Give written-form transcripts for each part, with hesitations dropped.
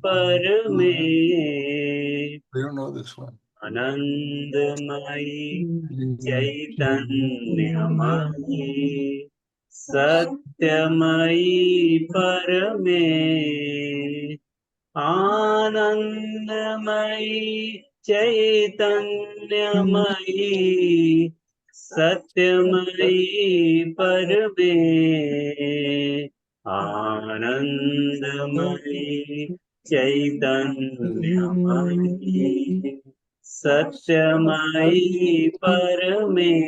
पर में We don't know this one. आनंदमयी चैतन्यमयी सत्यमयी पर में आनंदमयी चैतन्यमयी सत्यमयी पर में आनंदमयी चैतन्यमयी सत्यमयी पर में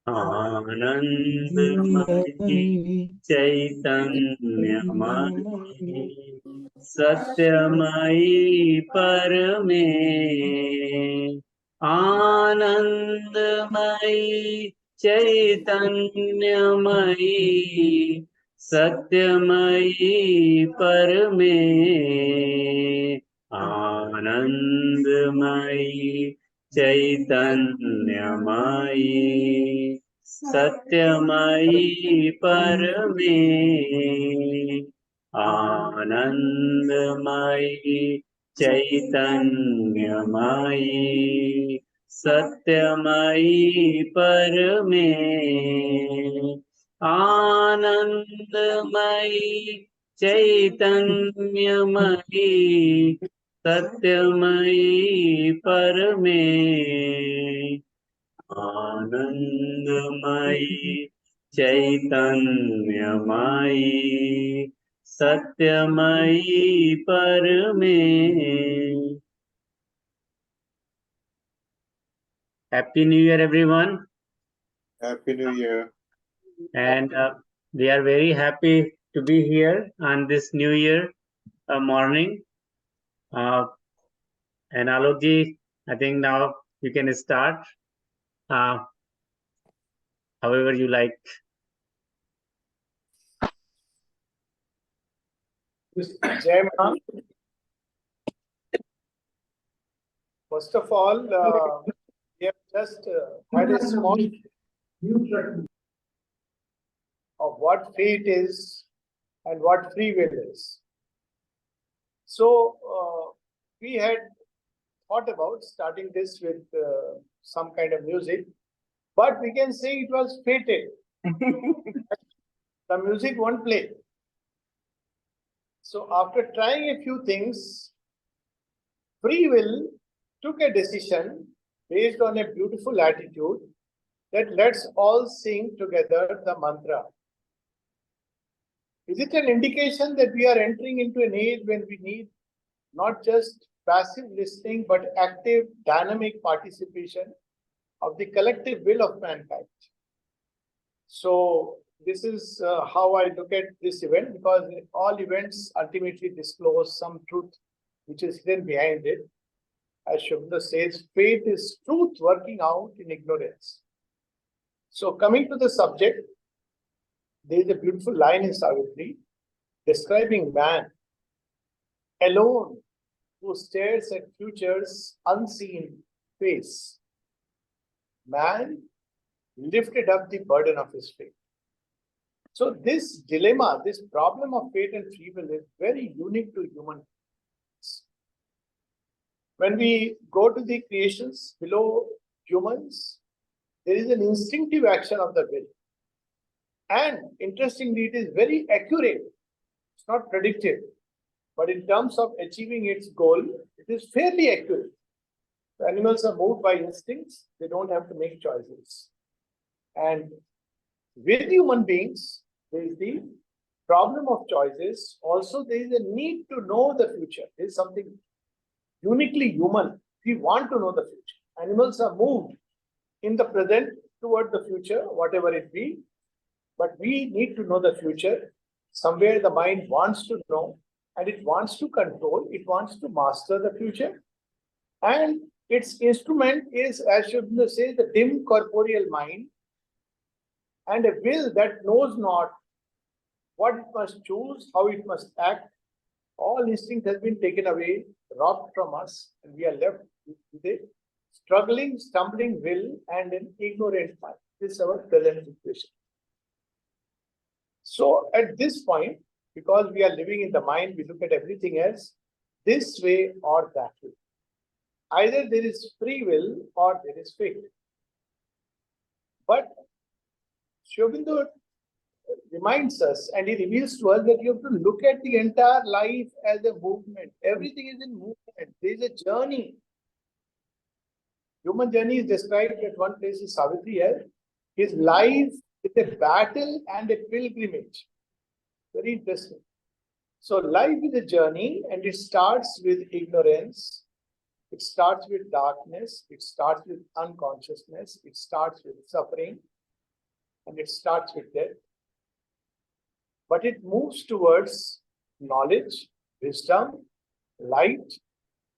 आनंदमयी चैतन्यमयी सत्यमयी पर में आनंदमयी चैतन्यमयी सत्यमयी पर में आनंदमयी चैतन्यमयी सत्यमयी पर में आनंदमयी चैतन्यमयी सत्यमयी पर में आनंदमयी चैतन्यमयी सत्यमयी पर में आनंदमयी चैतन्यमयी सत्यमयी पर में. Happy New Year, everyone. Happy New Year. And we are very happy to be here on this New Year morning. And Alokji, I think now you can start however you like. Jai Maa. First of all, we have just had a small of what fate is and what free will is. So we had thought about starting this with some kind of music, but we can say it was fated. The music won't play. So after trying a few things, Freewill took a decision based on a beautiful attitude that let's all sing together the mantra. Is it an indication that we are entering into an age when we need not just passive listening, but active, dynamic participation of the collective will of mankind? So this is how I look at this event, because all events ultimately disclose some truth which is hidden behind it. As Shubhra says, fate is truth working out in ignorance. So coming to the subject, there is a beautiful line in Savitri describing man alone who stares at future's unseen face. Man lifted up the burden of his fate. So this dilemma, this problem of fate and free will is very unique to human beings. When we go to the creations below humans, there is an instinctive action of the will. And interestingly, it is very accurate. It's not predictive. But in terms of achieving its goal, it is fairly accurate. The animals are moved by instincts. They don't have to make choices. And with human beings, there is the problem of choices. Also, there is a need to know the future. There is something uniquely human. We want to know the future. Animals are moved in the present toward the future, whatever it be. But we need to know the future. Somewhere the mind wants to know, and it wants to control, it wants to master the future. And its instrument is, as Shubhra says, the dim corporeal mind, and a will that knows not what it must choose, how it must act. All instinct has been taken away, robbed from us, and we are left with a struggling, stumbling will and an ignorant mind. This is our present situation. So at this point, Because we are living in the mind, we look at everything else this way or that way. Either there is free will or there is fate. But Shobindo reminds us and he reveals to us that you have to look at the entire life as a movement. Everything is in movement. There is a journey. Human journey is described at one place in Savitri here. His life is a battle and a pilgrimage. Very interesting. So life is a journey and it starts with ignorance. It starts with darkness. It starts with unconsciousness. It starts with suffering. And it starts with death. But it moves towards knowledge, wisdom, light,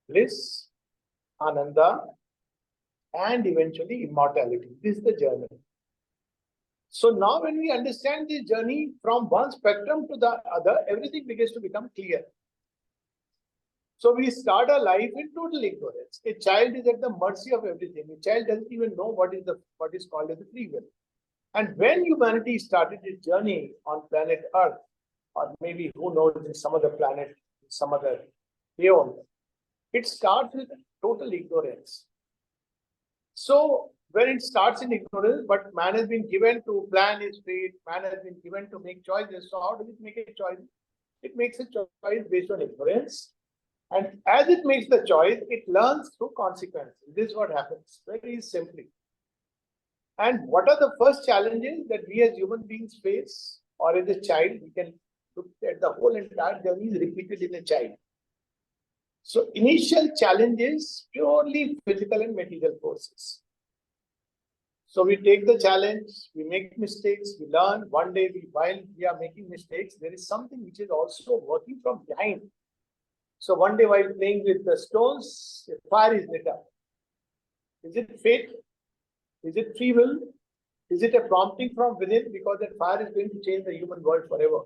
bliss, ananda, and eventually immortality. This is the journey. So now when we understand this journey from one spectrum to the other, everything begins to become clear. So we start our life in total ignorance. A child is at the mercy of everything. A child doesn't even know what is called as the free will. And when humanity started its journey on planet Earth, or maybe who knows in some other planet, some other aeon, it starts with total ignorance. So when it starts in ignorance, but man has been given to plan his fate, man has been given to make choices. So how does it make a choice? It makes a choice based on ignorance. And as it makes the choice, it learns through consequences. This is what happens, very simply. And what are the first challenges that we as human beings face? Or as a child, we can look at the whole entire journey is repeated in a child. So initial challenges, purely physical and material forces. So we take the challenge, we make mistakes, we learn. One day, while we are making mistakes, there is something which is also working from behind. So one day while playing with the stones, a fire is lit up. Is it fate? Is it free will? Is it a prompting from within? Because that fire is going to change the human world forever.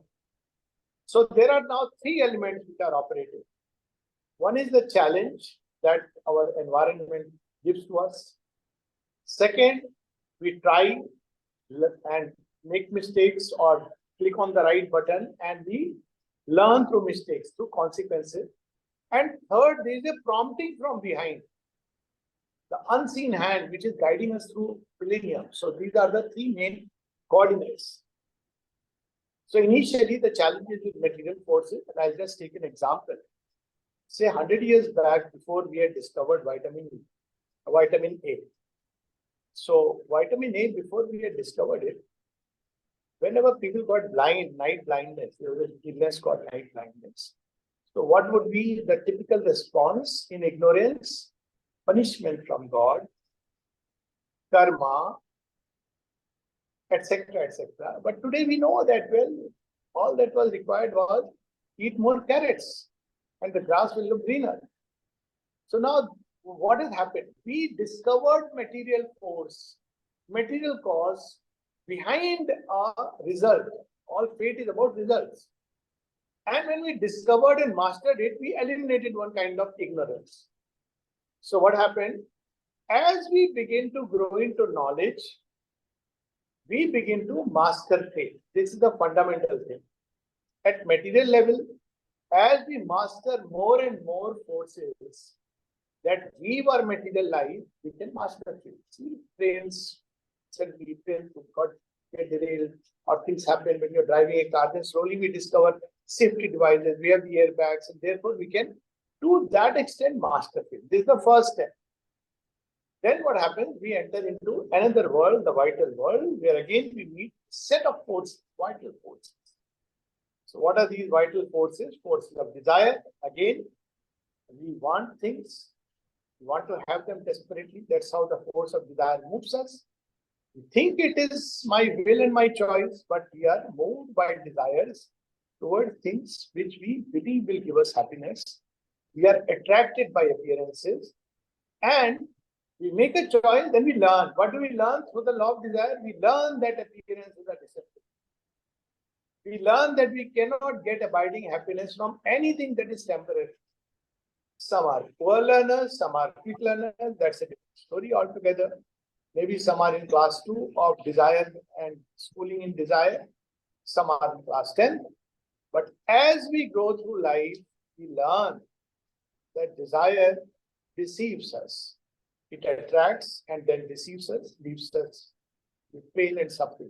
So there are now three elements which are operating. One is the challenge that our environment gives to us. Second, we try and make mistakes or click on the right button and we learn through mistakes, through consequences. And third, there is a prompting from behind. The unseen hand which is guiding us through millennium. So these are the three main coordinates. So initially the challenges with material forces, and I'll just take an example. Say 100 years back, before we had discovered vitamin A. So vitamin A, before we had discovered it, whenever people got blind, night blindness, there was an illness called night blindness. So what would be the typical response in ignorance? Punishment from God, karma, etc., etc. But today we know that, well, all that was required was eat more carrots and the grass will look greener. So now what has happened? We discovered material force, material cause behind a result. All fate is about results. And when we discovered and mastered it, we eliminated one kind of ignorance. So what happened? As we begin to grow into knowledge, we begin to master fate. This is the fundamental thing. At material level, as we master more and more forces that weave our material life, we can master fate. See, trains, suddenly trains got derailed, or things happen when you're driving a car, then slowly we discover safety devices, we have the airbags, and therefore we can, to that extent, master fate. This is the first step. Then what happens? We enter into another world, the vital world, where again we meet set of forces, vital forces. So what are these vital forces? Forces of desire. Again, we want things. We want to have them desperately. That's how the force of desire moves us. We think it is my will and my choice, but we are moved by desires toward things which we believe will give us happiness. We are attracted by appearances. And we make a choice, then we learn. What do we learn? Through the law of desire, we learn that appearances are deceptive. We learn that we cannot get abiding happiness from anything that is temporary. Some are poor learners, some are quick learners. That's a different story altogether. Maybe some are in class 2 of desire and schooling in desire. Some are in class 10. But as we go through life, we learn that desire deceives us. It attracts and then deceives us, leaves us with pain and suffering.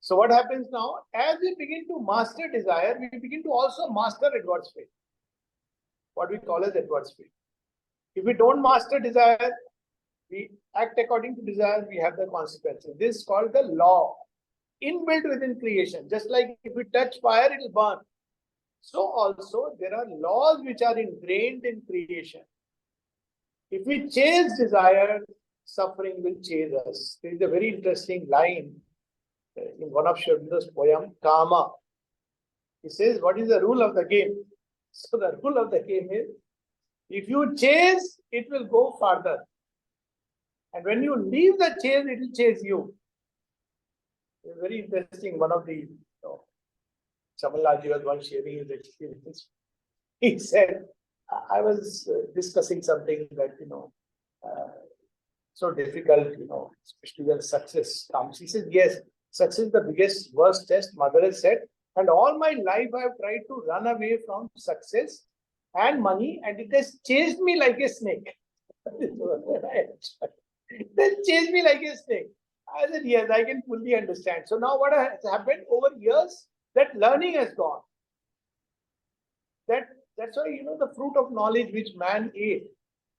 So what happens now? As we begin to master desire, we begin to also master adverse fate. What we call as adverse fate. If we don't master desire, we act according to desire, we have the consequences. This is called the law, inbuilt within creation. Just like if we touch fire, it will burn. So also there are laws which are ingrained in creation. If we chase desire, suffering will chase us. There is a very interesting line in one of Shabda's poem, Kama. He says, what is the rule of the game? So the rule of the game is, if you chase, it will go farther. And when you leave the chase, it will chase you. It's very interesting. One of the Chamalaji was once sharing his experience. He said, I was discussing something that, so difficult, especially when success comes. He says, yes, success is the biggest, worst test, mother has said. And all my life I have tried to run away from success and money, and it has chased me like a snake. It has chased me like a snake. I said, yes, I can fully understand. So now what has happened over years, that learning has gone. That's why, the fruit of knowledge which man ate,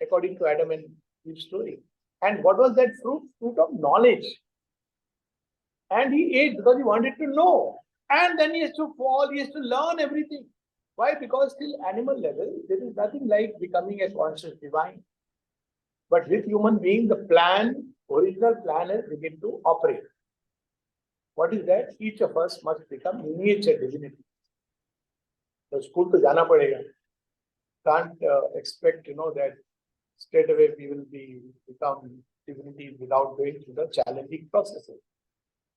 according to Adam and Eve's story. And what was that fruit? Fruit of knowledge. And he ate because he wanted to know. And then he has to fall, he has to learn everything. Why? Because till animal level, there is nothing like becoming a conscious divine. But with human being, the original plan has begun to operate. What is that? Each of us must become miniature divinity. The school to jana padega. Can't expect, that straight away we will become divinity without going through the challenging processes.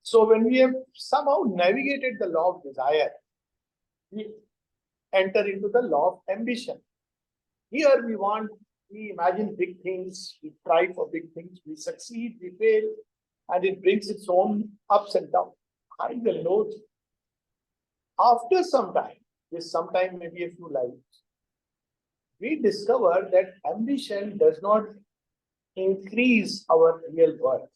So when we have somehow navigated the law of desire, we enter into the law of ambition. Here we imagine big things, we try for big things, we succeed, we fail, and it brings its own ups and downs, highs and lows. After some time, maybe a few lives, we discover that ambition does not increase our real worth.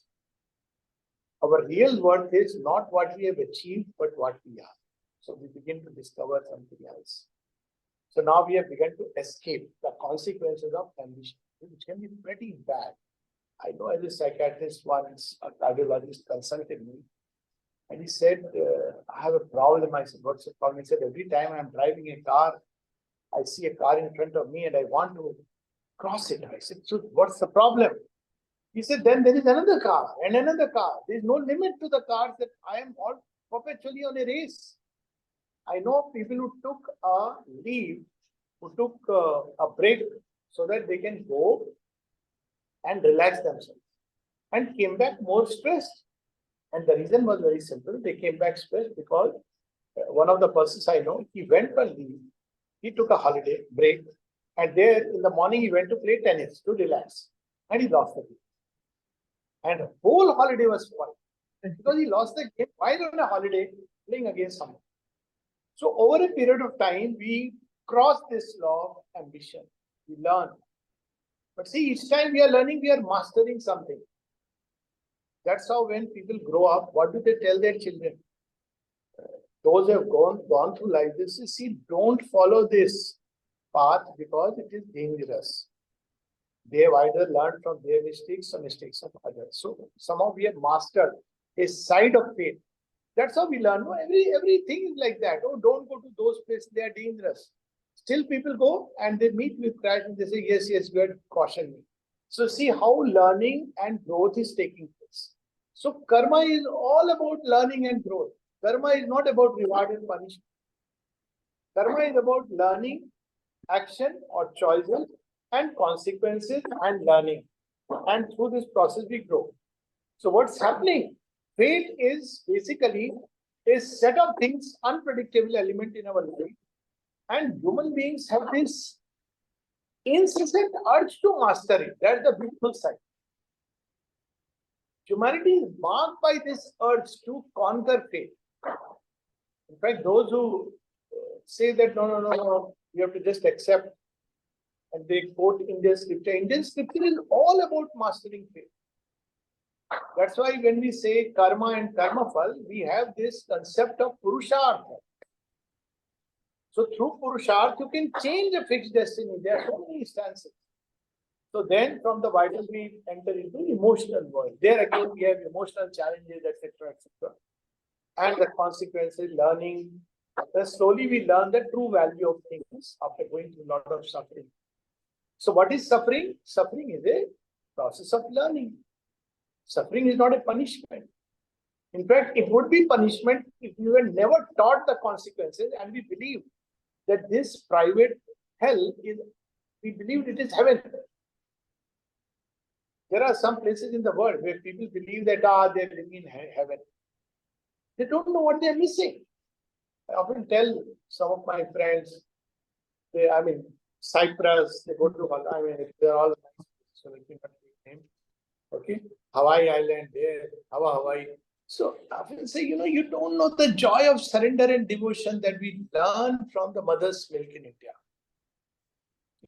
Our real worth is not what we have achieved, but what we are. So we begin to discover something else. So now we have begun to escape the consequences of ambition, which can be pretty bad. I know as a psychiatrist once, a cardiologist consulted me, and he said, I have a problem. I said, what's the problem? He said, every time I'm driving a car, I see a car in front of me and I want to cross it. I said, so what's the problem? He said, then there is another car and another car. There is no limit to the cars that I am all perpetually on a race. I know people who took a leave, who took a break so that they can go and relax themselves, and came back more stressed. And the reason was very simple. They came back stressed because one of the persons I know, he went on leave, he took a holiday break, and there in the morning he went to play tennis to relax, and he lost the game. And the whole holiday was spoiled because he lost the game while on a holiday playing against someone. So over a period of time, we cross this law of ambition. We learn. But see, each time we are learning, we are mastering something. That's how when people grow up, what do they tell their children? Those who have gone through life, they say, see, don't follow this path because it is dangerous. They have either learned from their mistakes or mistakes of others. So somehow we have mastered a side of faith. That's how we learn. No, everything is like that. Oh, don't go to those places, they are dangerous. Still people go and they meet with crash and they say, yes, good, caution me. So see how learning and growth is taking place. So karma is all about learning and growth. Karma is not about reward and punishment. Karma is about learning, action or choices and consequences and learning. And through this process we grow. So what's happening? Fate is basically a set of things, unpredictable element in our life. And human beings have this incessant urge to master it. That's the beautiful side. Humanity is marked by this urge to conquer fate. In fact, those who say that no, you have to just accept. And they quote Indian scripture. Indian scripture is all about mastering faith. That's why when we say karma and karma phal, we have this concept of purushartha. So through purushartha, you can change a fixed destiny. There are so many instances. So then from the vital we enter into emotional world. There again we have emotional challenges, etc., etc. And the consequences, learning. Then slowly we learn the true value of things after going through a lot of suffering. So what is suffering? Suffering is a process of learning. Suffering is not a punishment. In fact, it would be punishment if you were never taught the consequences and we believe that this private hell is, we believe it is heaven. There are some places in the world where people believe that they're living in heaven. They don't know what they're missing. I often tell some of my friends, Cyprus, they go to, they're all nice, so let me not take name. Okay, Hawaii Island, there, Hawaii. So I often say, you don't know the joy of surrender and devotion that we learn from the mother's milk in India.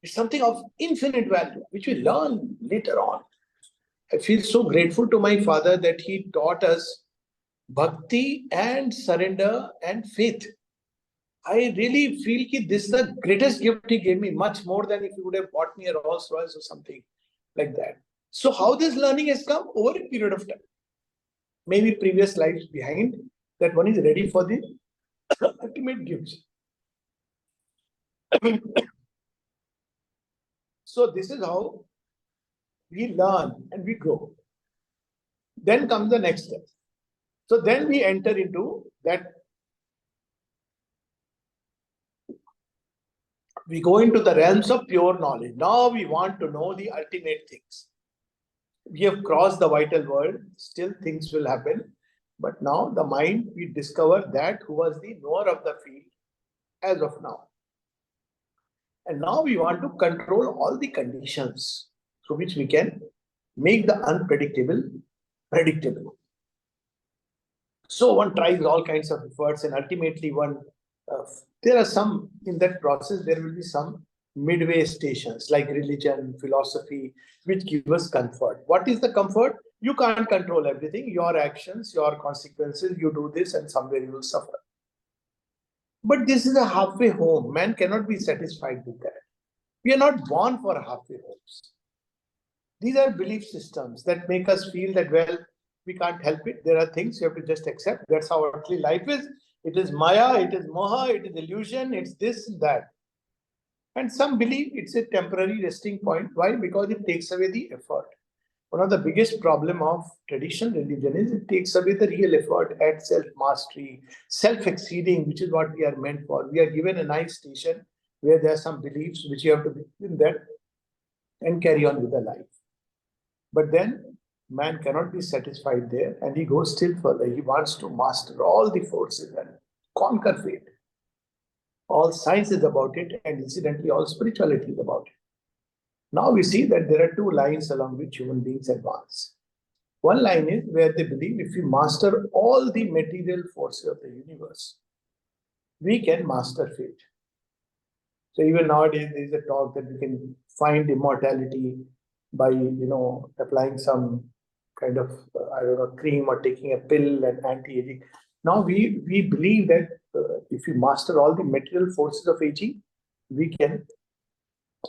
It's something of infinite value, which we learn later on. I feel so grateful to my father that he taught us bhakti and surrender and faith. I really feel that this is the greatest gift he gave me, much more than if he would have bought me a Rolls Royce or something like that. So how this learning has come over a period of time. Maybe previous lives behind, that one is ready for the ultimate gifts. So this is how we learn and we grow. Then comes the next step. So then we enter into that. We go into the realms of pure knowledge. Now we want to know the ultimate things. We have crossed the vital world, still things will happen. But now the mind, we discover that who was the knower of the field as of now. And now we want to control all the conditions through which we can make the unpredictable predictable. So one tries all kinds of efforts and ultimately there are some, in that process, there will be some midway stations like religion, philosophy, which give us comfort. What is the comfort? You can't control everything, your actions, your consequences, you do this and somewhere you will suffer. But this is a halfway home. Man cannot be satisfied with that. We are not born for halfway homes. These are belief systems that make us feel that, well, we can't help it. There are things you have to just accept. That's how earthly life is. It is Maya, it is Moha, it is illusion, it's this and that. And some believe it's a temporary resting point. Why? Because it takes away the effort. One of the biggest problem of traditional religion is it takes away the real effort at self-mastery, self-exceeding, which is what we are meant for. We are given a nice station where there are some beliefs which you have to be in that and carry on with the life. But then man cannot be satisfied there and he goes still further. He wants to master all the forces and conquer fate. All science is about it and incidentally all spirituality is about it. Now we see that there are two lines along which human beings advance. One line is where they believe if we master all the material forces of the universe, we can master fate. So even nowadays there is a talk that we can find immortality by applying some kind of cream or taking a pill and anti-aging. Now we believe that if we master all the material forces of aging, we can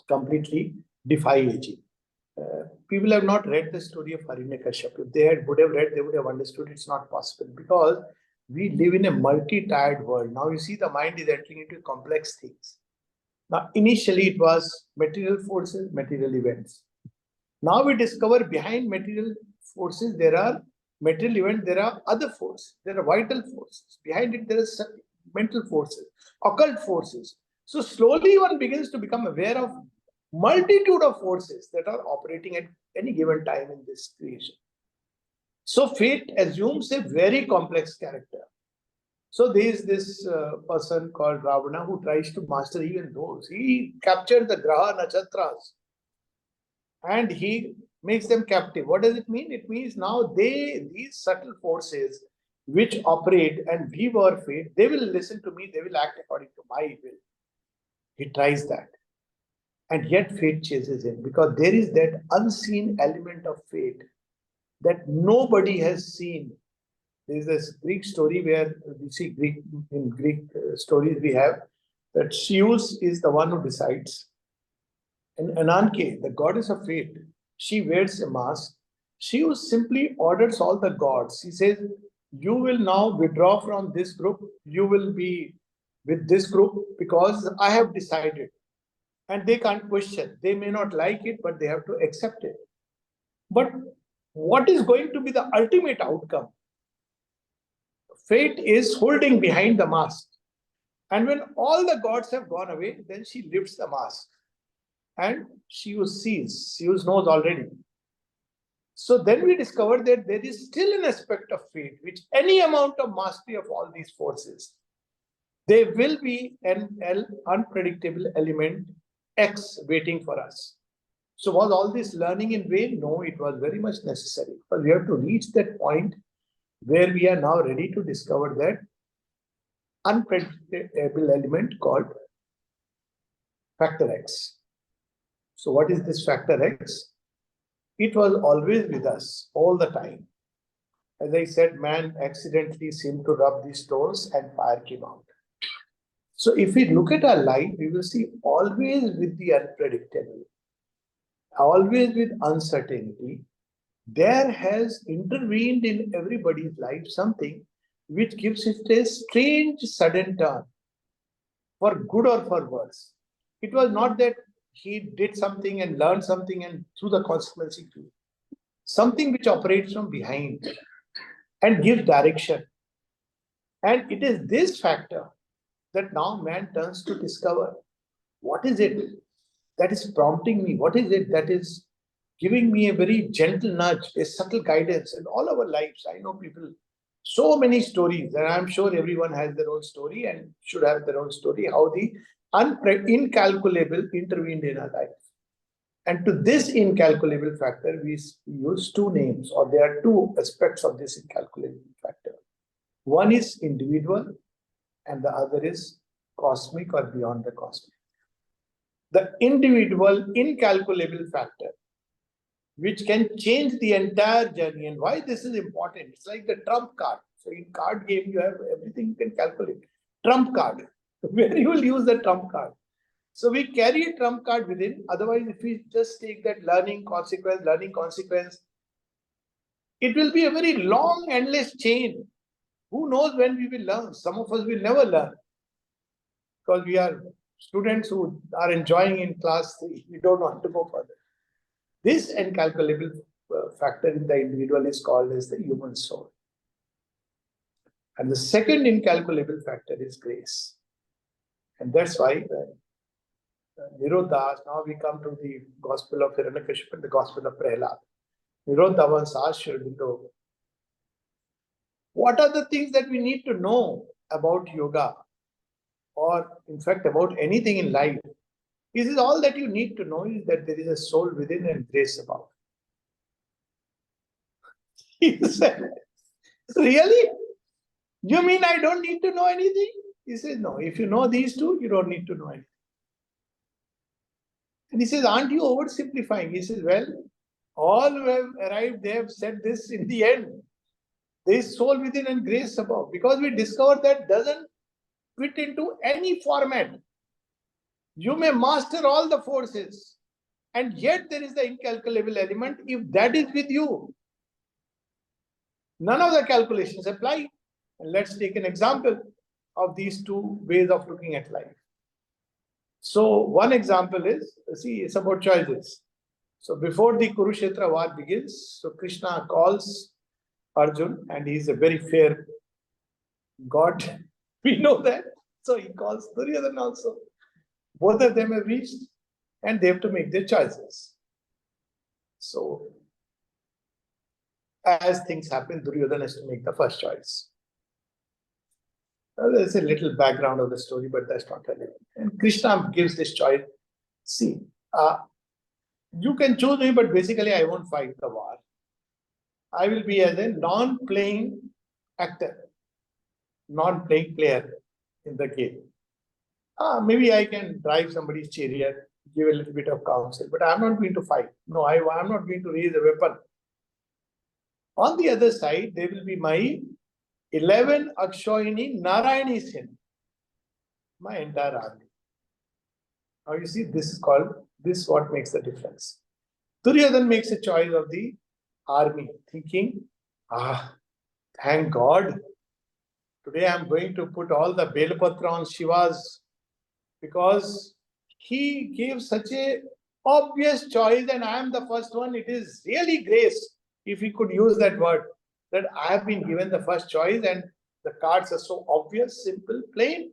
completely defy aging. People have not read the story of Hiranyakashipu. If they would have read, they would have understood it's not possible because we live in a multi-tired world. Now you see the mind is entering into complex things. Now initially it was material forces, material events. Now we discover behind material forces there are material events, there are other forces, there are vital forces. Behind it there are mental forces, occult forces. So slowly one begins to become aware of multitude of forces that are operating at any given time in this creation. So fate assumes a very complex character. So there is this person called Ravana who tries to master even those. He captured the Graha Nakshatras and he makes them captive. What does it mean? It means now these subtle forces which operate and weave our fate, they will listen to me, they will act according to my will. He tries that. And yet fate chases him because there is that unseen element of fate that nobody has seen. There is this Greek story where we see in Greek stories we have that Zeus is the one who decides. And Ananke, the goddess of fate, she wears a mask. Zeus simply orders all the gods. He says, you will now withdraw from this group. You will be with this group because I have decided. And they can't question. They may not like it, but they have to accept it. But what is going to be the ultimate outcome? Fate is holding behind the mask. And when all the gods have gone away, then she lifts the mask. And Zeus sees. Zeus knows already. So then we discover that there is still an aspect of fate, which any amount of mastery of all these forces, there will be an unpredictable element X waiting for us. So was all this learning in vain? No, it was very much necessary. But we have to reach that point where we are now ready to discover that unpredictable element called factor X. So what is this factor X? It was always with us all the time. As I said, man accidentally seemed to rub these stones and fire came out. So if we look at our life, we will see always with the unpredictable, always with uncertainty, there has intervened in everybody's life something which gives it a strange sudden turn, for good or for worse. It was not that he did something and learned something and threw the consequence into it. Something which operates from behind and gives direction. And it is this factor that now man turns to discover. What is it that is prompting me? What is it that is giving me a very gentle nudge, a subtle guidance in all our lives? I know people, so many stories, and I'm sure everyone has their own story and should have their own story, how the incalculable intervened in our life. And to this incalculable factor, we use two names, or there are two aspects of this incalculable factor. One is individual, and the other is cosmic or beyond the cosmic. The individual incalculable factor, which can change the entire journey. And why this is important? It's like the trump card. So in card game, you have everything you can calculate. Trump card, where you will use the trump card. So we carry a trump card within. Otherwise, if we just take that learning consequence, it will be a very long, endless chain. Who knows when we will learn? Some of us will never learn because we are students who are enjoying in class 3. We don't want to go further. This incalculable factor in the individual is called as the human soul. And the second incalculable factor is grace. And that's why Nirodha, now we come to the Gospel of Hiranyakashipu and the Gospel of Prahlad. Nirodha once asked Sri Aurobindo, what are the things that we need to know about yoga, or in fact about anything in life? He says, all that you need to know is that there is a soul within and grace above. He said, really? You mean I don't need to know anything? He says, no, if you know these two, you don't need to know anything. And he says, aren't you oversimplifying? He says, well, all who have arrived, they have said this in the end. There is soul within and grace above. Because we discovered that doesn't fit into any format. You may master all the forces, and yet there is the incalculable element. If that is with you, none of the calculations apply. And let's take an example of these two ways of looking at life. So one example is, see, it's about choices. So before the Kurukshetra war begins, so Krishna calls Arjun, and he is a very fair god. We know that. So he calls Duryodhana also. Both of them have reached, and they have to make their choices. So as things happen, Duryodhana has to make the first choice. There's a little background of the story, but that's not relevant. And Krishna gives this choice. See, you can choose me, but basically I won't fight the war. I will be as a non-playing actor, non-playing player in the game. Maybe I can drive somebody's chariot, give a little bit of counsel, but I'm not going to fight. No, I'm not going to raise a weapon. On the other side, there will be my 11 Akshoyini Narayani Sena, my entire army. Now you see, this is what makes the difference. Duryodhan makes a choice of the army, thinking, thank God, today I'm going to put all the Belpatra on Shiva's, because he gave such a obvious choice and I am the first one. It is really grace, if he could use that word, that I have been given the first choice and the cards are so obvious, simple, plain.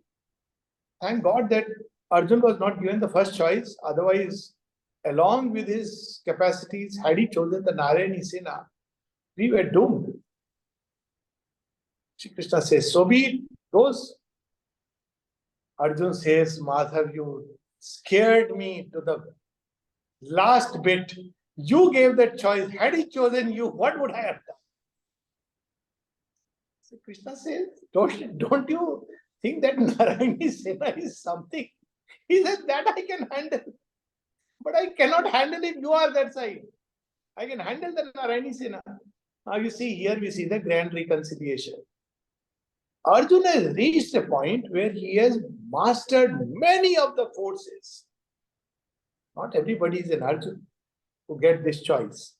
Thank God that Arjun was not given the first choice. Otherwise, along with his capacities, had he chosen the Narayani Sena, we were doomed. Shri Krishna says, so be it. Those. Arjun says, Madhav, you scared me to the last bit. You gave that choice. Had he chosen you, what would I have done? So Krishna says, don't you think that Narayani Sena is something? He says, that I can handle. But I cannot handle if you are that side. I can handle the Narayani Sena. Now you see, here we see the grand reconciliation. Arjuna has reached a point where he has mastered many of the forces. Not everybody is an Arjuna who get this choice.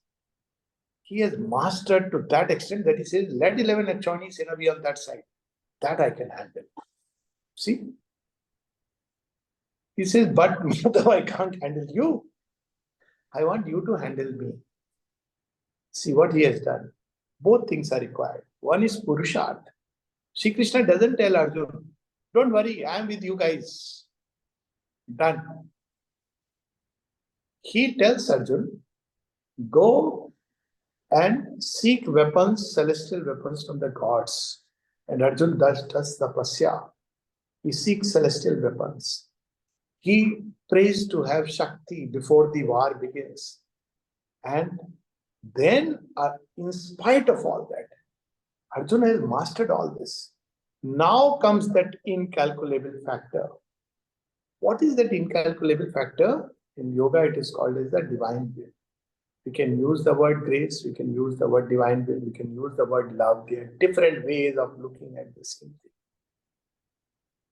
He has mastered to that extent that he says, let 11 Akshoni Sena be on that side. That I can handle. See? He says, but Madhav, I can't handle you. I want you to handle me. See what he has done. Both things are required. One is Purusharth. Shri Krishna doesn't tell Arjuna, don't worry, I am with you guys. Done. He tells Arjuna, go and seek weapons, celestial weapons from the gods. And Arjuna does the pasya. He seeks celestial weapons. He prays to have Shakti before the war begins. And then, in spite of all that, Arjuna has mastered all this. Now comes that incalculable factor. What is that incalculable factor? In yoga, it is called as the divine will. We can use the word grace, we can use the word divine will, we can use the word love. There are different ways of looking at the same thing.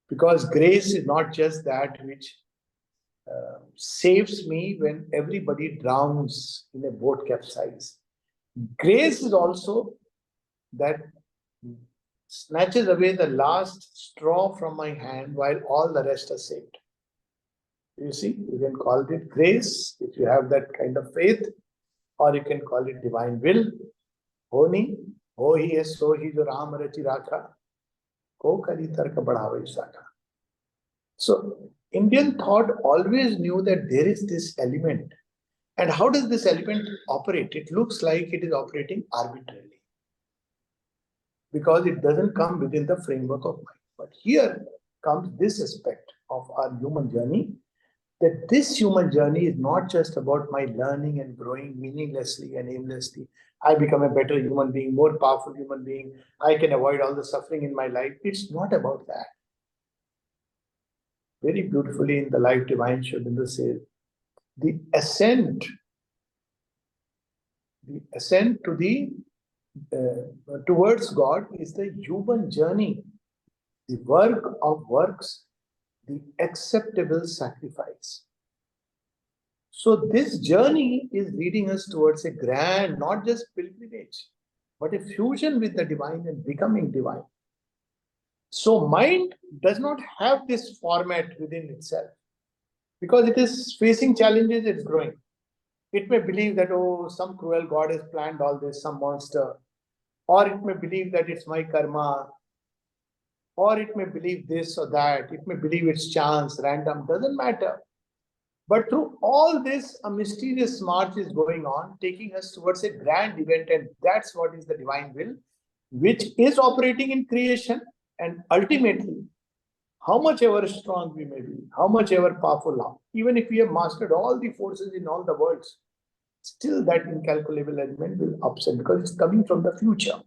Because grace is not just that which saves me when everybody drowns in a boat capsize. Grace is also that snatches away the last straw from my hand while all the rest are saved. You see, you can call it grace if you have that kind of faith, or you can call it divine will. Honi, ho hi hai so hi jo Ram rachi rakha, ko kari tarka badhave saka. So, Indian thought always knew that there is this element. And how does this element operate? It looks like it is operating arbitrarily, because it doesn't come within the framework of mind. But here comes this aspect of our human journey, that this human journey is not just about my learning and growing meaninglessly and aimlessly. I become a better human being, more powerful human being. I can avoid all the suffering in my life. It's not about that. Very beautifully in the Life Divine, Shobindra says, the ascent to the towards God is the human journey, the work of works, the acceptable sacrifice. So this journey is leading us towards a grand, not just pilgrimage, but a fusion with the divine and becoming divine. So mind does not have this format within itself, because it is facing challenges, it's growing. It may believe that, oh, some cruel God has planned all this, some monster. Or it may believe that it's my karma. Or it may believe this or that. It may believe it's chance, random, doesn't matter. But through all this, a mysterious march is going on, taking us towards a grand event, and that's what is the divine will, which is operating in creation. And ultimately, how much ever strong we may be, how much ever powerful, even if we have mastered all the forces in all the worlds, still that incalculable element will upset, because it's coming from the future.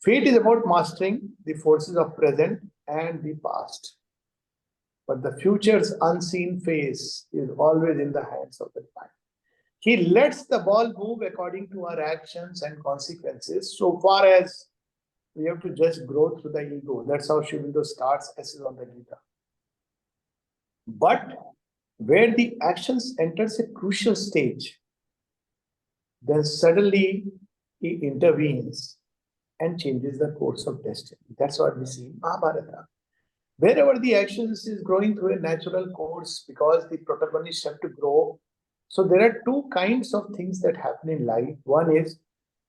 Fate is about mastering the forces of present and the past. But the future's unseen phase is always in the hands of the mind. He lets the ball move according to our actions and consequences, so far as we have to just grow through the ego. That's how Sri Aurobindo starts as on the Gita. But where the actions enters a crucial stage, then suddenly he intervenes and changes the course of destiny. That's what we see in Mahabharata. Wherever the actions is growing through a natural course, because the protagonists have to grow. So there are two kinds of things that happen in life. One is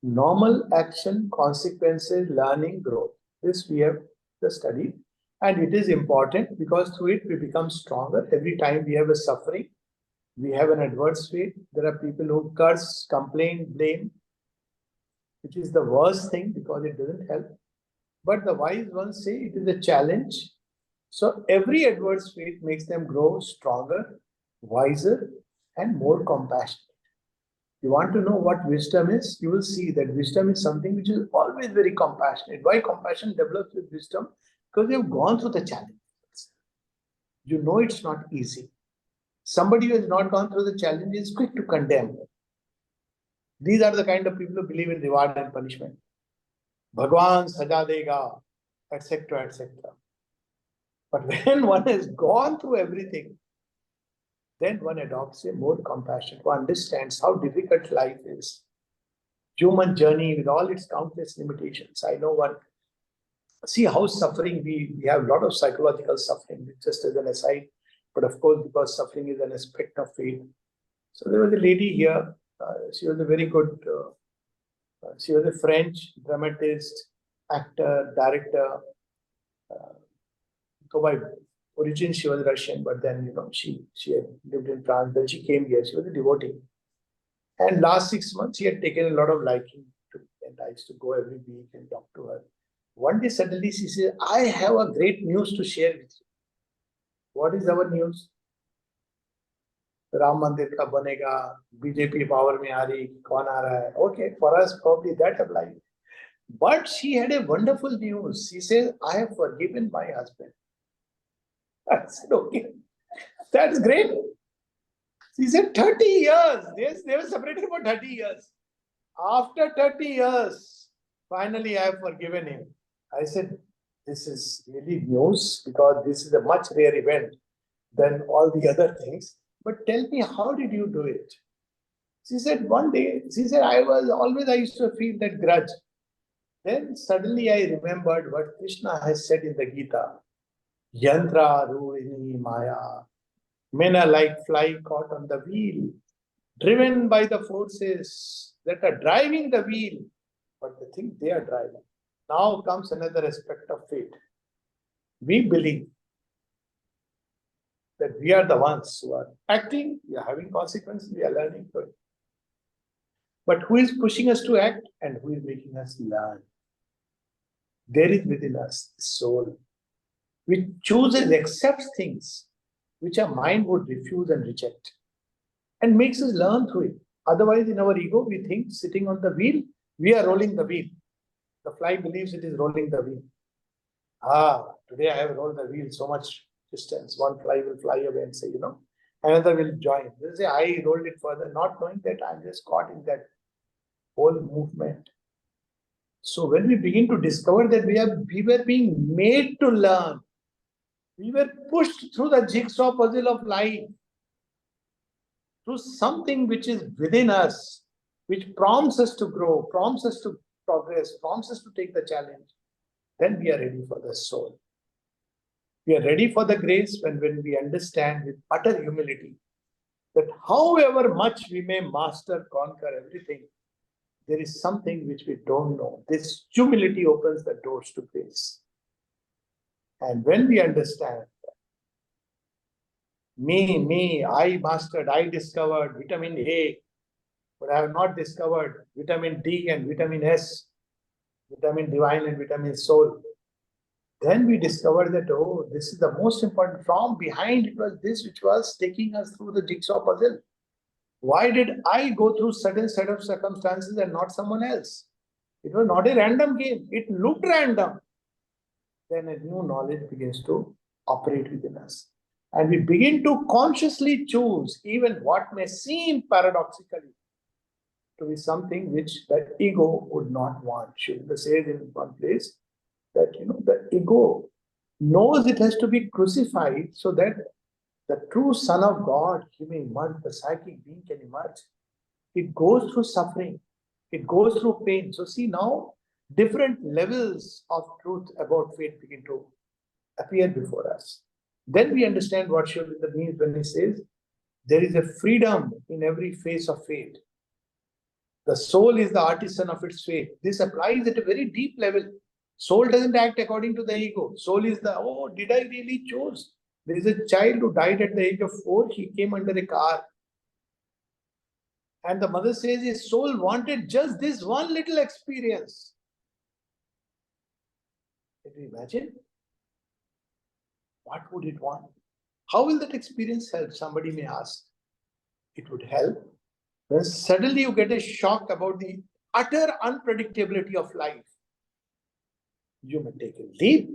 normal action, consequences, learning, growth. This we have studied. And it is important because through it we become stronger. Every time we have a suffering, we have an adverse fate. There are people who curse, complain, blame, which is the worst thing because it doesn't help. But the wise ones say it is a challenge. So every adverse fate makes them grow stronger, wiser, and more compassionate. You want to know what wisdom is? You will see that wisdom is something which is always very compassionate. Why compassion develops with wisdom? Because you have gone through the challenge. You know it's not easy. Somebody who has not gone through the challenge is quick to condemn. These are the kind of people who believe in reward and punishment. Bhagwan saja dega, etc., etc. But when one has gone through everything, then one adopts a more compassion, one understands how difficult life is. Human journey with all its countless limitations. I know one, see how suffering, we have a lot of psychological suffering, just as an aside, but of course, because suffering is an aspect of fate. So there was a lady here, she was a very good, she was a French dramatist, actor, director. So by origin, she was Russian, but then, she had lived in France. Then she came here. She was a devotee. And last 6 months, she had taken a lot of liking to me. And I used to go every week and talk to her. One day, suddenly, she said, I have a great news to share with you. What is our news? Ram Mandir ka banega, BJP power mein aa rahi, kaun aa raha hai? Okay, for us, probably that applies. But she had a wonderful news. She said, I have forgiven my husband. I said, okay, that's great. She said, 30 years. They were separated for 30 years. After 30 years, finally I have forgiven him. I said, this is really news because this is a much rare event than all the other things. But tell me, how did you do it? She said, one day, she said, I used to feel that grudge. Then suddenly I remembered what Krishna has said in the Gita. Yantra Ruhini Maya. Men are like fly caught on the wheel, driven by the forces that are driving the wheel, but they think they are driving. Now comes another aspect of fate. We believe that we are the ones who are acting, we are having consequences, we are learning from it. But who is pushing us to act and who is making us learn? There is within us the soul, which chooses, accepts things which our mind would refuse and reject, and makes us learn through it. Otherwise, in our ego, we think sitting on the wheel, we are rolling the wheel. The fly believes it is rolling the wheel. Today I have rolled the wheel so much distance. One fly will fly away and say, another will join. They say, I rolled it further, not knowing that I'm just caught in that whole movement. So when we begin to discover that we were being made to learn, we were pushed through the jigsaw puzzle of life, through something which is within us, which prompts us to grow, prompts us to progress, prompts us to take the challenge, then we are ready for the soul. We are ready for the grace when we understand with utter humility that however much we may master, conquer everything, there is something which we don't know. This humility opens the doors to grace. And when we understand that, I mastered, I discovered vitamin A, but I have not discovered vitamin D and vitamin S, vitamin divine and vitamin soul. Then we discover that, this is the most important. From behind, it was this which was taking us through the jigsaw puzzle. Why did I go through certain set of circumstances and not someone else? It was not a random game. It looked random. Then a new knowledge begins to operate within us. And we begin to consciously choose even what may seem paradoxically to be something which the ego would not want. Shubhra says in one place that the ego knows it has to be crucified so that the true Son of God, he may emerge, the psychic being can emerge. It goes through suffering, it goes through pain. So see now, different levels of truth about fate begin to appear before us. Then we understand what Shubhra means when he says, there is a freedom in every phase of fate. The soul is the artisan of its fate. This applies at a very deep level. Soul doesn't act according to the ego. Soul is the, oh, did I really choose? There is a child who died at the age of 4. He came under a car. And the mother says his soul wanted just this one little experience. Can you imagine? What would it want? How will that experience help? Somebody may ask. It would help when suddenly you get a shock about the utter unpredictability of life. You may take a leap.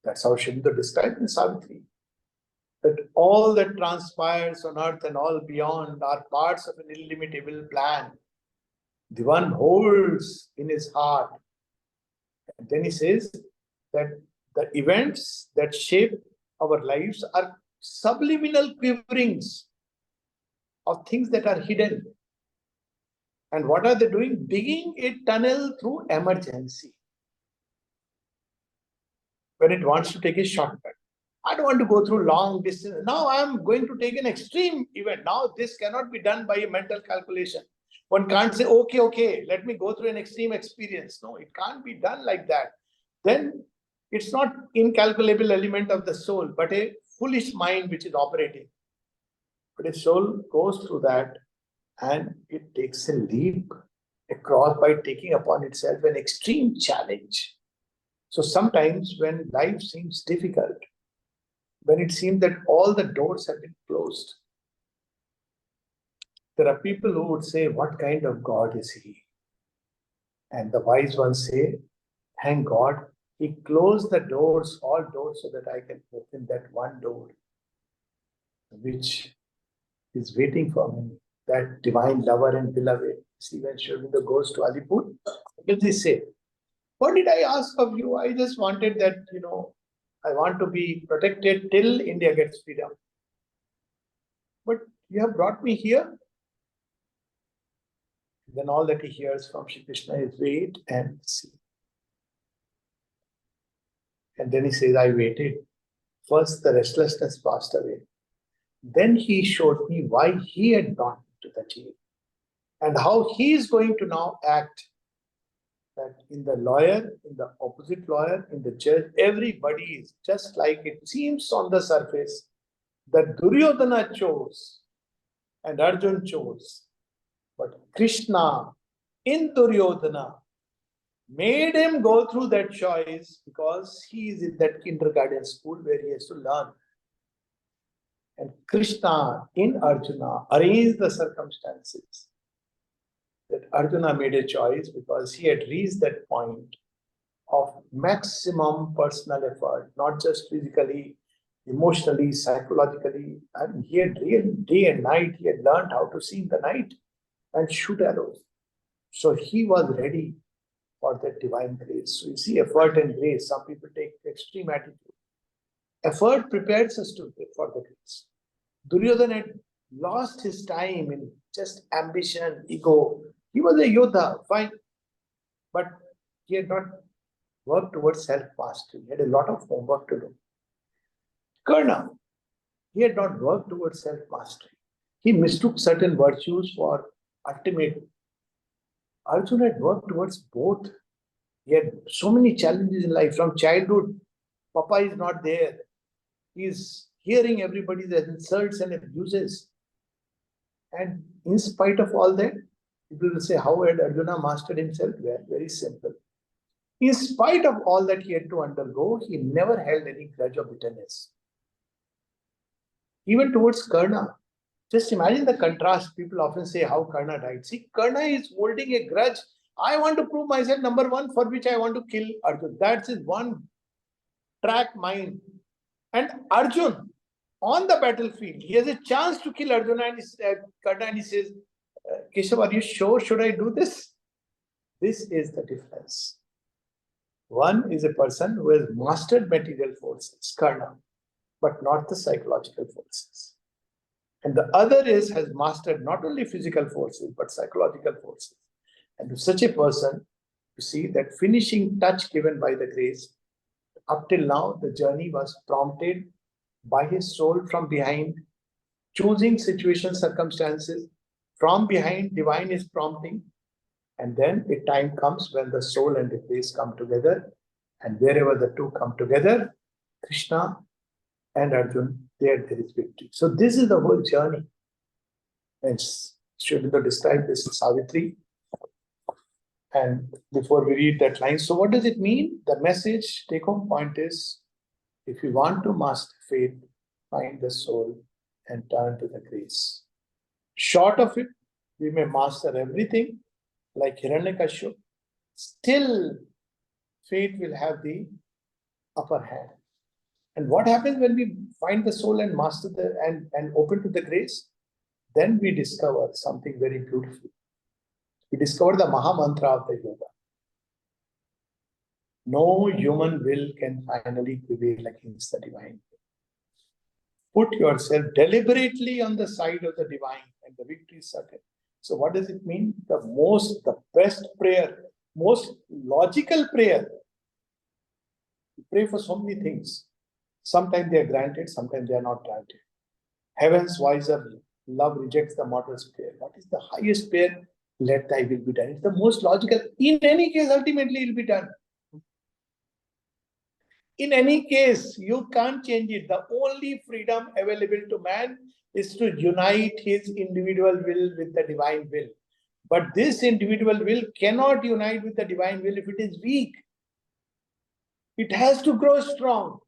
That's how Shindar described in Savitri. That all that transpires on earth and all beyond are parts of an illimitable plan. The one holds in his heart. And then he says that the events that shape our lives are subliminal quiverings of things that are hidden. And what are they doing? Digging a tunnel through emergency. When it wants to take a shortcut. I don't want to go through long distance. Now I'm going to take an extreme event. Now this cannot be done by a mental calculation. One can't say, okay, let me go through an extreme experience. No, it can't be done like that. Then it's not incalculable element of the soul, but a foolish mind which is operating. But a soul goes through that and it takes a leap across by taking upon itself an extreme challenge. So sometimes when life seems difficult, when it seems that all the doors have been closed, there are people who would say, what kind of God is he? And the wise ones say, thank God, he closed the doors, all doors, so that I can open that one door, which is waiting for me, that divine lover and beloved. See, when Shurvinda goes to Alipur, what they say? What did I ask of you? I just wanted that, I want to be protected till India gets freedom. But you have brought me here. Then all that he hears from Shri Krishna is wait and see. And then he says, I waited. First, the restlessness passed away. Then he showed me why he had brought me to the jail and how he is going to now act. That in the lawyer, in the opposite lawyer, in the judge, everybody is just like it seems on the surface that Duryodhana chose and Arjun chose. But Krishna in Duryodhana made him go through that choice because he is in that kindergarten school where he has to learn. And Krishna in Arjuna arranged the circumstances that Arjuna made a choice because he had reached that point of maximum personal effort, not just physically, emotionally, psychologically. And he had really, day and night, he had learned how to see in the night and shoot arrows. So he was ready for that divine grace. So you see, effort and grace, some people take extreme attitude. Effort prepares us for the grace. Duryodhana had lost his time in just ambition, ego. He was a Yodha, fine. But he had not worked towards self-mastery. He had a lot of homework to do. Karna, he had not worked towards self-mastery. He mistook certain virtues for ultimate. Arjuna had worked towards both. He had so many challenges in life. From childhood, Papa is not there. He is hearing everybody's insults and abuses. And in spite of all that, people will say, how had Arjuna mastered himself? Well, very simple. In spite of all that he had to undergo, he never held any grudge or bitterness. Even towards Karna. Just imagine the contrast. People often say how Karna died. See, Karna is holding a grudge I want to prove myself number one, for which I want to kill Arjun. That's his one track mind. And Arjun, on the battlefield, he has a chance to kill Arjuna, and Karna, and he says, Keshav, are you sure? Should I do this? This is the difference. One is a person who has mastered material forces, Karna, but not the psychological forces. And the other has mastered not only physical forces, but psychological forces. And to such a person, you see that finishing touch given by the grace, up till now, the journey was prompted by his soul from behind, choosing situation, circumstances. From behind, divine is prompting. And then a time comes when the soul and the grace come together. And wherever the two come together, Krishna and Arjun, there is victory. So this is the whole journey. And Sri Aurobindo described this in Savitri. And before we read that line, so what does it mean? The message, take home point is, if you want to master faith, find the soul and turn to the grace. Short of it, we may master everything like Hiranyakashipu. Still, faith will have the upper hand. And what happens when we find the soul and master and open to the grace? Then we discover something very beautiful. We discover the Maha Mantra of the yoga. No human will can finally prevail against the divine. Put yourself deliberately on the side of the divine and the victory is certain. So what does it mean? The best prayer, most logical prayer. You pray for so many things. Sometimes they are granted, sometimes they are not granted. Heaven's wiser love rejects the mortal's prayer. What is the highest prayer? Let thy will be done. It's the most logical. In any case, ultimately it will be done. In any case, you can't change it. The only freedom available to man is to unite his individual will with the divine will. But this individual will cannot unite with the divine will if it is weak. It has to grow strong.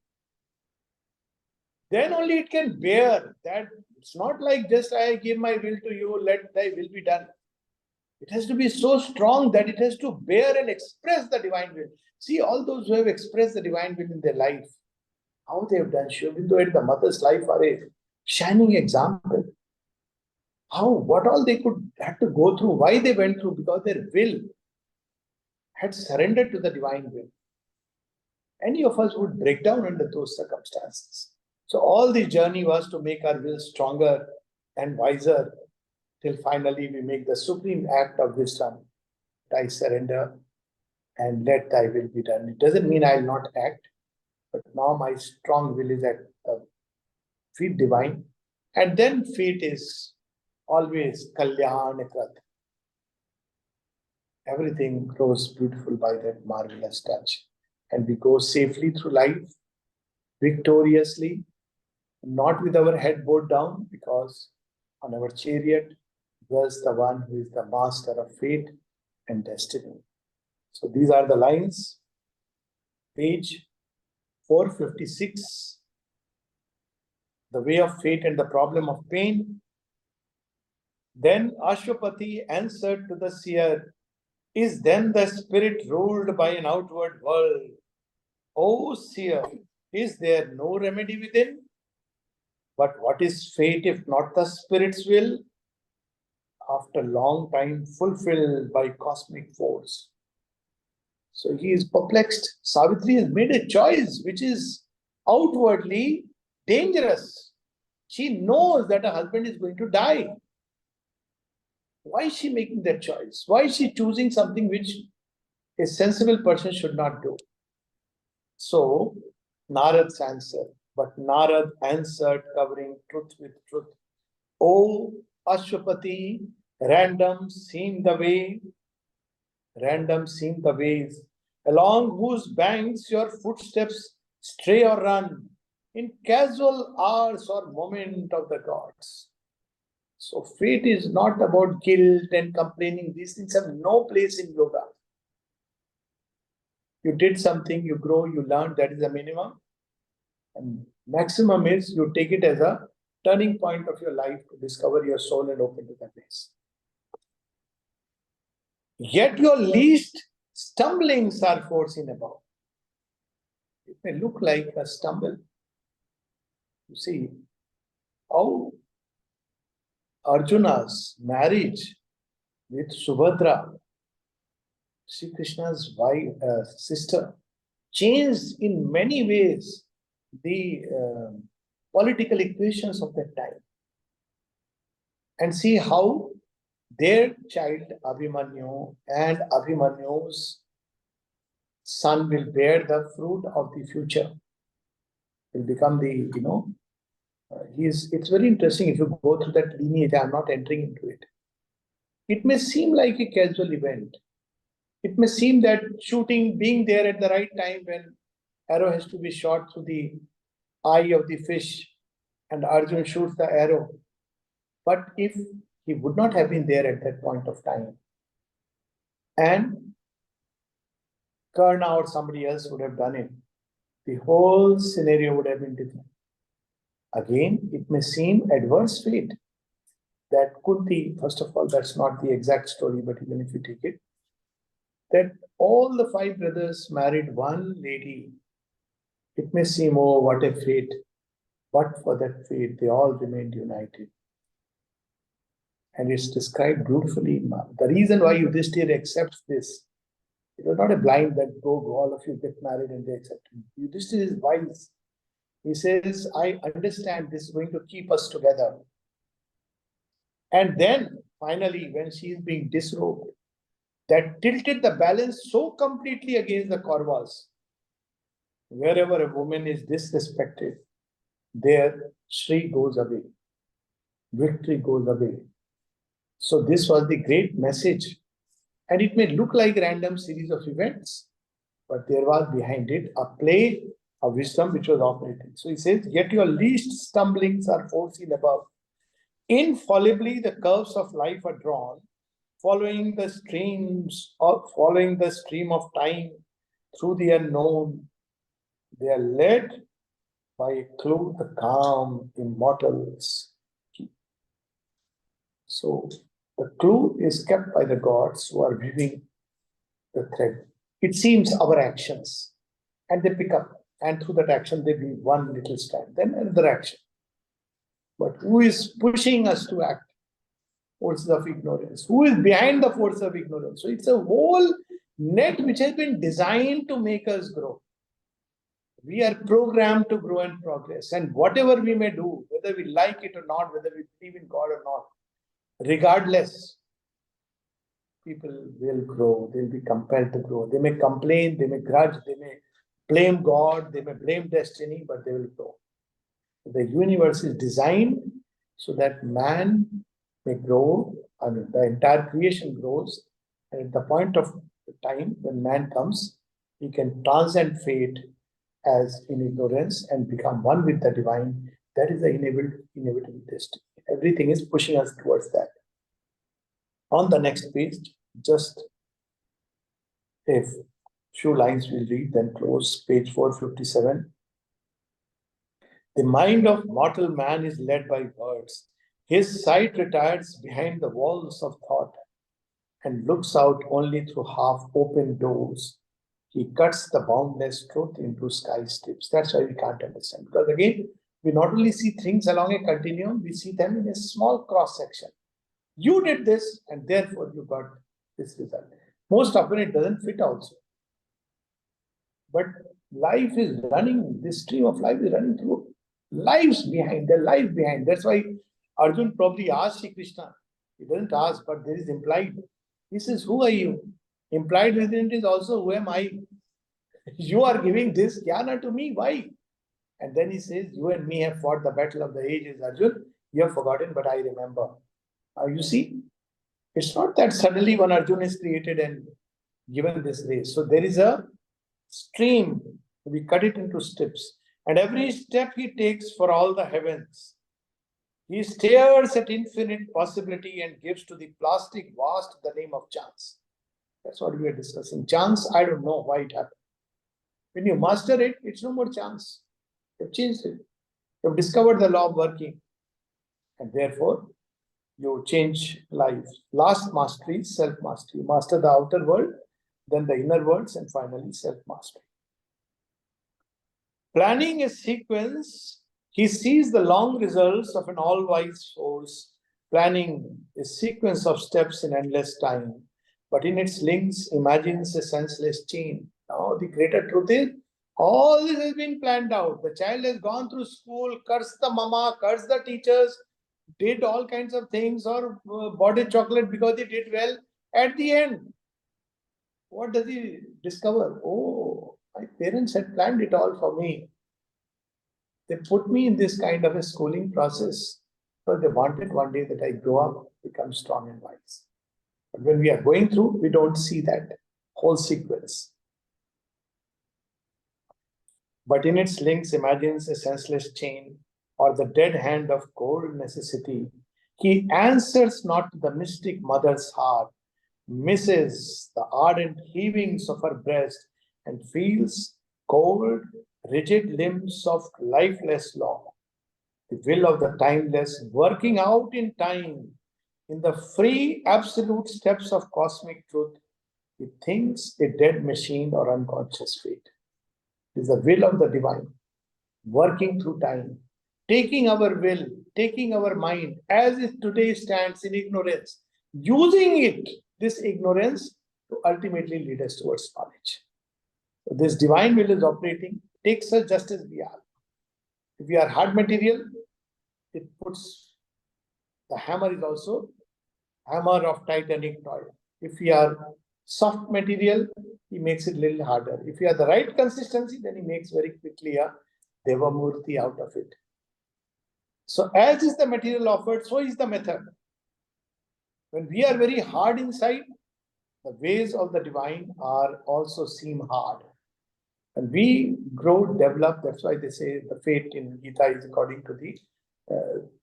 Then only it can bear that. It's not like just I give my will to you, let thy will be done. It has to be so strong that it has to bear and express the divine will. See, all those who have expressed the divine will in their life, how they have done. Sri Aurobindo and the mother's life are a shining example. How, what all they had to go through, why they went through, because their will had surrendered to the divine will. Any of us would break down under those circumstances. So all the journey was to make our will stronger and wiser, till finally we make the supreme act of wisdom. I surrender and let thy will be done. It doesn't mean I will not act, but now my strong will is at the feet divine. And then feet is always kalyanakrat. Everything grows beautiful by that marvelous touch. And we go safely through life, victoriously, not with our head bowed down, because on our chariot was the one who is the master of fate and destiny. So these are the lines, page 456, the way of fate and the problem of pain. Then Ashwapati answered to the seer, is then the spirit ruled by an outward world? O seer, is there no remedy within? But what is fate if not the spirit's will? After long time fulfilled by cosmic force. So he is perplexed. Savitri has made a choice which is outwardly dangerous. She knows that her husband is going to die. Why is she making that choice? Why is she choosing something which a sensible person should not do? So Narad's answer. But Narad answered, covering truth with truth. O Ashwapati, random seem the ways, along whose banks your footsteps stray or run, in casual hours or moment of the gods. So fate is not about guilt and complaining. These things have no place in yoga. You did something, you grow, you learn, that is the minimum. And maximum is you take it as a turning point of your life to discover your soul and open to the place. Yet your least stumblings are foreseen above. It may look like a stumble. You see how Arjuna's marriage with Subhadra, Sri Krishna's wife, sister, changed in many ways the political equations of that time. And see how their child Abhimanyu and Abhimanyu's son will bear the fruit of the future. Will become the, it's very interesting if you go through that lineage. I'm not entering into it. It may seem like a casual event. It may seem that shooting, being there at the right time when arrow has to be shot through the eye of the fish and Arjun shoots the arrow. But if he would not have been there at that point of time and Karna or somebody else would have done it, the whole scenario would have been different. Again, it may seem adverse fate that Kunti, first of all, that's not the exact story, but even if you take it, that all the 5 brothers married one lady, it may seem, oh, what a fate. But for that fate, they all remained united. And it's described beautifully in Mahabharata. The reason why Yudhishthira accepts this, it was not a blind that go, all of you get married and they accept him. Yudhishthira is wise. He says, I understand this is going to keep us together. And then, finally, when she is being disrobed, that tilted the balance so completely against the Kauravas. Wherever a woman is disrespected, there Shri goes away. Victory goes away. So this was the great message. And it may look like a random series of events, but there was behind it a play of wisdom which was operating. So he says, yet your least stumblings are foreseen above. Infallibly the curves of life are drawn, following the stream of time through the unknown. They are led by a clue the calm immortals keep. So the clue is kept by the gods who are weaving the thread. It seems our actions, and they pick up, and through that action they weave one little strand, then another action. But who is pushing us to act? Forces of ignorance. Who is behind the force of ignorance? So it's a whole net which has been designed to make us grow. We are programmed to grow and progress. And whatever we may do, whether we like it or not, whether we believe in God or not, regardless, people will grow. They'll be compelled to grow. They may complain, they may grudge, they may blame God, they may blame destiny, but they will grow. The universe is designed so that man may grow. I mean, the entire creation grows. And at the point of time when man comes, he can transcend fate as in ignorance and become one with the divine. That is the inevitable destiny. Everything is pushing us towards that. On the next page, just a few lines we'll read, then close, page 457. The mind of mortal man is led by words. His sight retires behind the walls of thought and looks out only through half-open doors. He cuts the boundless truth into sky strips. That's why we can't understand. Because again, we not only see things along a continuum, we see them in a small cross-section. You did this, and therefore you got this result. Most often it doesn't fit also. But life is running, this stream of life is running through lives behind, their life behind. That's why Arjun probably asked Sri Krishna. He doesn't ask, but there is implied. He says, who are you? Implied within it is also, who am I? You are giving this jnana to me, why? And then he says, you and me have fought the battle of the ages, Arjun. You have forgotten, but I remember. You see, it's not that suddenly one Arjun is created and given this race. So there is a stream. We cut it into steps. And every step he takes for all the heavens, he stares at infinite possibility and gives to the plastic vast the name of chance. That's what we are discussing. Chance, I don't know why it happened. When you master it, it's no more chance. You've changed it. You've discovered the law of working. And therefore, you change life. Last mastery is self-mastery. Master the outer world, then the inner worlds, and finally self-mastery. Planning a sequence, he sees the long results of an all-wise force, planning a sequence of steps in endless time, but in its links imagines a senseless chain. Now, the greater truth is, all this has been planned out. The child has gone through school, cursed the mama, cursed the teachers, did all kinds of things, or bought a chocolate because he did well. At the end, what does he discover? Oh, my parents had planned it all for me. They put me in this kind of a schooling process because they wanted one day that I grow up, become strong and wise. But when we are going through, we don't see that whole sequence. But in its links imagines a senseless chain or the dead hand of cold necessity. He answers not to the mystic mother's heart, misses the ardent heavings of her breast, and feels cold, rigid limbs of lifeless law. The will of the timeless working out in time, in the free absolute steps of cosmic truth, he thinks a dead machine or unconscious fate. It is the will of the divine working through time, taking our will, taking our mind as it today stands in ignorance, using it, this ignorance, to ultimately lead us towards knowledge. So this divine will is operating, takes us just as we are. If we are hard material, it puts, the hammer is also hammer of titanic toil. If we are soft material, he makes it a little harder. If you have the right consistency, then he makes very quickly a Devamurti out of it. So as is the material offered, so is the method. When we are very hard inside, the ways of the divine are also seem hard. And we grow, develop, that's why they say the fate in Gita is according to the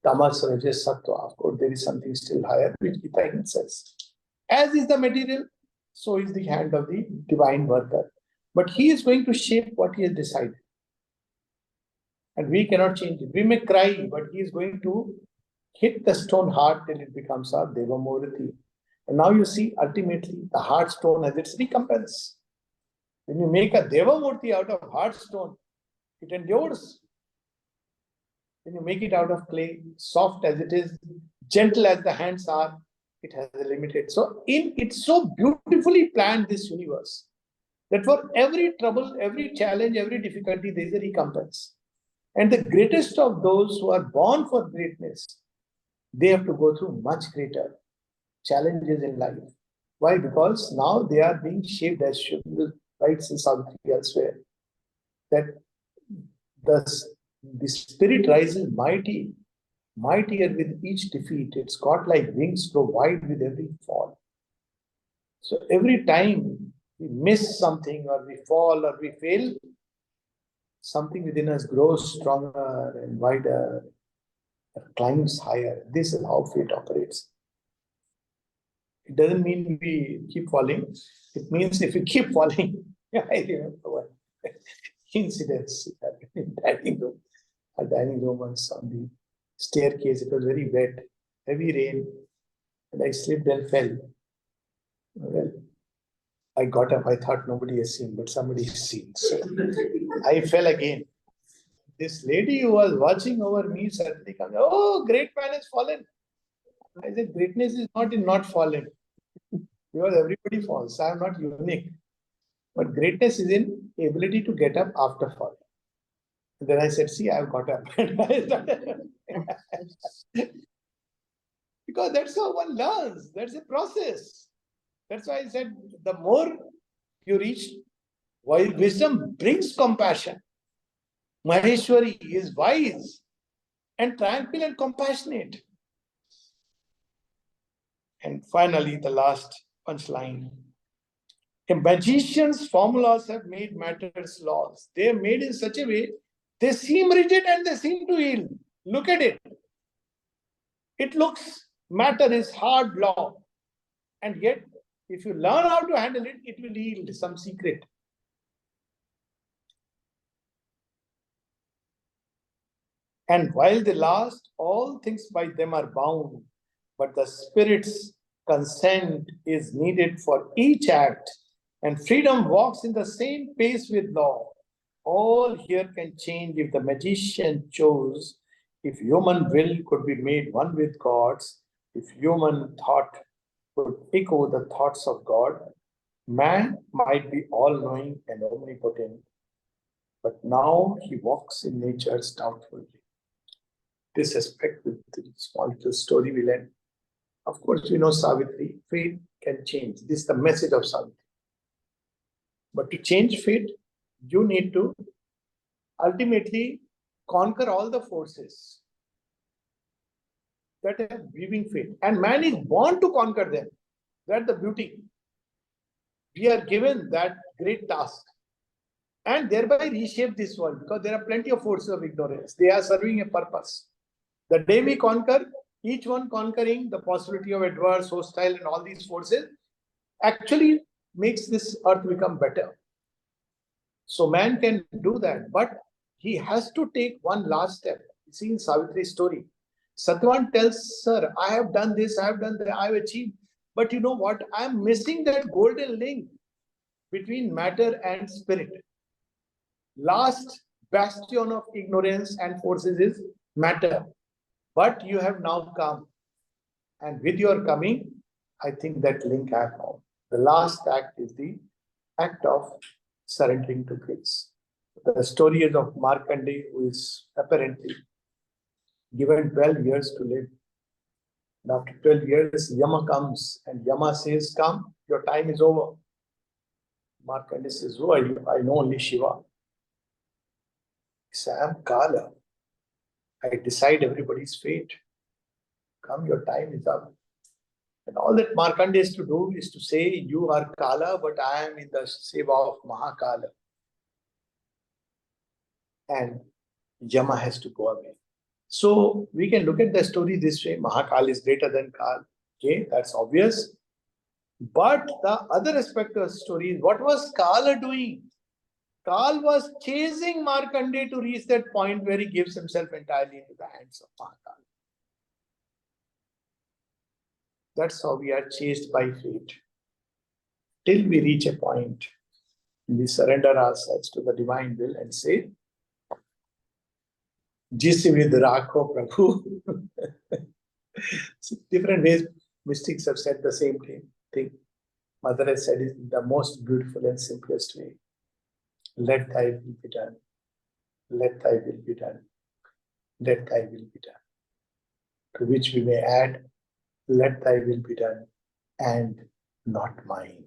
Tamas, Rajas, Sattva. Of course, there is something still higher, which Gita even says. As is the material, so is the hand of the divine worker. But he is going to shape what he has decided. And we cannot change it. We may cry, but he is going to hit the stone hard till it becomes our Devamurti. And now you see, ultimately, the hard stone has its recompense. When you make a Devamurti out of hard stone, it endures. When you make it out of clay, soft as it is, gentle as the hands are, it has a limited. So it's so beautifully planned, this universe, that for every trouble, every challenge, every difficulty, there is a recompense. And the greatest of those who are born for greatness, they have to go through much greater challenges in life. Why? Because now they are being shaped, as Shubhra writes in Savitri elsewhere, that the spirit rises mighty, mightier with each defeat. It's got like wings grow wide with every fall. So every time we miss something or we fall or we fail, something within us grows stronger and wider, climbs higher. This is how fate operates. It doesn't mean we keep falling. It means if we keep falling, I remember one incident in dining room. A dining room once on the staircase. It was very wet, heavy rain, and I slipped and fell. Well, I got up. I thought nobody has seen, but somebody has seen. So I fell again. This lady who was watching over me suddenly comes, "Oh, great man has fallen." I said, greatness is not in not falling. Because everybody falls. I am not unique. But greatness is in ability to get up after falling. And then I said, see, I have got up. Because that's how one learns. That's a process. That's why I said, the more you reach, while wisdom brings compassion, Maheshwari is wise and tranquil and compassionate. And finally, the last punchline. A magician's formulas have made matters laws. They are made in such a way, they seem rigid and they seem to yield. Look at it. It looks, matter is hard law. And yet, if you learn how to handle it, it will yield some secret. And while they last, all things by them are bound. but the spirit's consent is needed for each act, and freedom walks in the same pace with law. All here can change if the magician chose, if human will could be made one with God's, if human thought could echo the thoughts of God. Man might be all-knowing and omnipotent, but now he walks in nature doubtfully. This aspect with the small little story will end. Of course, we know Savitri, fate can change. This is the message of Savitri. But to change fate, you need to ultimately conquer all the forces that are weaving fate. And man is born to conquer them. That's the beauty. We are given that great task and thereby reshape this world, because there are plenty of forces of ignorance. They are serving a purpose. The day we conquer, each one conquering the possibility of adverse, hostile, and all these forces, actually makes this earth become better. So man can do that, but he has to take one last step. You see in Savitri's story, Satyavan tells her, I have done this, I have done that, I have achieved. But you know what? I am missing that golden link between matter and spirit. Last bastion of ignorance and forces is matter. But you have now come. And with your coming, I think that link I have found. The last act is the act of surrendering to grace. The story is of Markandeya, who is apparently given 12 years to live. And after 12 years, Yama comes and Yama says, come, your time is over. Markandeya says, who are you? I know only Shiva. He says, I am Kala. I decide everybody's fate. Come, your time is up. And all that Markandeya is to do is to say, you are Kala, but I am in the seva of Mahakala. And Yama has to go away. So we can look at the story this way. Mahakal is greater than Kal. Okay, that's obvious. But the other aspect of the story is, what was Kala doing? Kal was chasing Markandeya to reach that point where he gives himself entirely into the hands of Mahakal. That's how we are chased by fate. Till we reach a point, we surrender ourselves to the divine will and say, Jis vid rakho Prabhu. So different ways mystics have said the same thing. Mother has said it in the most beautiful and simplest way. Let thy will be done. Let thy will be done. Let thy will be done. To which we may add, let thy will be done and not mine.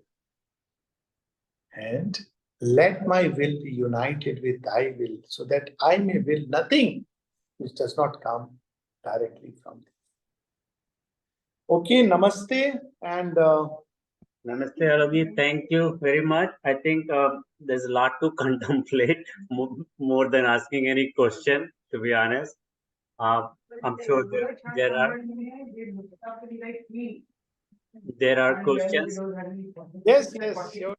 And let my will be united with thy will, so that I may will nothing which does not come directly from thee. Okay, namaste and Namaste, Alok. Thank you very much. I think there's a lot to contemplate, more than asking any question, to be honest. I'm sure there are questions. yes, sure.